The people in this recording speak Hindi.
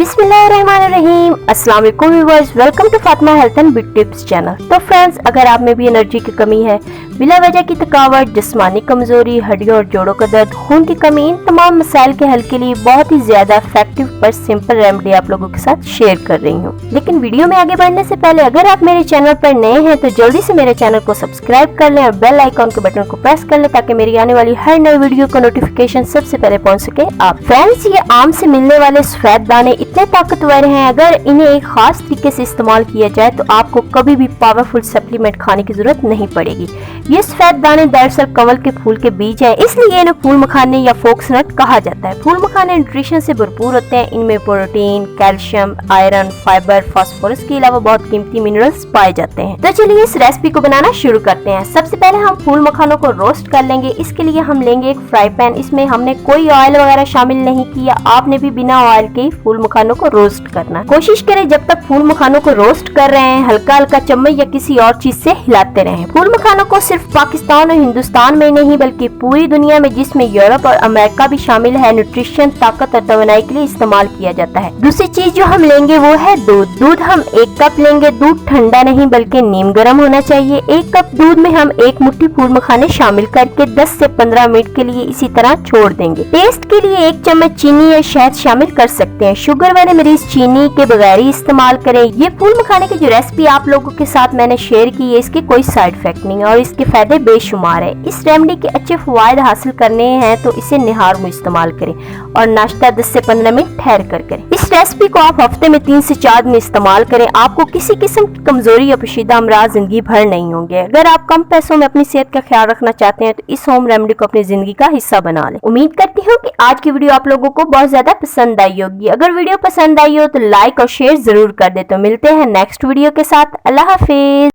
बिस्मिल्लाहिर्रहमानिर्रहीम। अस्सलाम वालेकुम viewers, welcome to Fatima health and beauty tips channel. तो फ्रेंड्स, अगर आप में भी एनर्जी की कमी है, बिला वजह की थकावट, जिस्मानी कमजोरी, हड्डियों और जोड़ों का दर्द, खून की कमी, इन तमाम मसाइल के हल के लिए बहुत ही ज्यादा इफेक्टिव पर सिंपल रेमेडी आप लोगों के साथ शेयर कर रही हूँ। लेकिन वीडियो में आगे बढ़ने से पहले अगर आप मेरे चैनल पर नए हैं तो जल्दी से मेरे चैनल को सब्सक्राइब कर लें और बेल आइकॉन के बटन को प्रेस कर लें ताकि मेरी आने वाली हर नई वीडियो का नोटिफिकेशन सबसे पहले पहुंच सके आप। फ्रेंड्स, ये आम से मिलने वाले सफेद दाने इतने ताकतवर हैं, अगर इन्हें एक खास तरीके से इस्तेमाल किया जाए तो आपको कभी भी पावरफुल सप्लीमेंट खाने की जरूरत नहीं पड़ेगी। ये सफेद दाने दरअसल कमल के फूल के बीज हैं, इसलिए इन्हें फूल मखाने या फोक्सनट कहा जाता है। फूल मखाने न्यूट्रिशन से भरपूर होते हैं। इनमें protein, calcium, iron, fibre, phosphorus के अलावा बहुत कीमती मिनरल्स पाए जाते हैं। तो चलिए इस रेसिपी को बनाना शुरू करते हैं। सबसे पहले हम फूल मखानों को रोस्ट कर लेंगे। इसके लिए हम लेंगे एक फ्राई पैन। इसमें हमने कोई ऑयल वगैरह शामिल नहीं किया। आपने भी बिना ऑयल के फूल मखानों को रोस्ट करना। कोशिश करें जब तक फूल मखानों को रोस्ट कर रहे हैं हल्का हल्का चम्मच या किसी और चीज से हिलाते रहें। फूल मखानों को सिर्फ पाकिस्तान और हिंदुस्तान में नहीं बल्कि पूरी दुनिया में, जिसमें यूरोप और अमेरिका भी शामिल है, न्यूट्रिशन, ताकत और तवानाई के लिए इस्तेमाल किया जाता है। दूसरी चीज जो हम लेंगे वो है दूध। दूध हम 1 कप लेंगे। दूध ठंडा नहीं बल्कि नीम गर्म होना चाहिए। 1 कप दूध में हम 1 मुट्ठी फूल मखाने शामिल करके 10 से 15 मिनट के लिए इसी तरह छोड़ देंगे। टेस्ट के लिए 1 चम्मच चीनी या शहद शामिल कर सकते हैं। शुगर वाले मरीज चीनी के बगैर ही इस्तेमाल करें। ये फूल मखाने की जो रेसिपी आप लोगों के साथ मैंने शेयर की है, इसके कोई साइड इफेक्ट नहीं है और इसके फायदे बेशुमार है। इस रेमेडी के अच्छे फवायद हासिल करने हैं तो इसे निहार में इस्तेमाल करें और नाश्ता 10 से 15 मिनट ठहर कर करें। इस रेसिपी को आप हफ्ते में 3 से 4 दिन इस्तेमाल करें। आपको किसी किस्म की कमजोरी या पोशीदा अमराज जिंदगी भर नहीं होंगे। अगर आप कम पैसों में अपनी सेहत का ख्याल रखना चाहते हैं तो इस होम रेमेडी को अपनी जिंदगी का हिस्सा बना लें। उम्मीद करती हूँ कि आज की वीडियो आप लोगों को बहुत ज्यादा पसंद आई होगी। अगर वीडियो पसंद आई हो तो लाइक और शेयर जरूर कर दे। तो मिलते हैं नेक्स्ट वीडियो के साथ। अल्लाह हाफिज।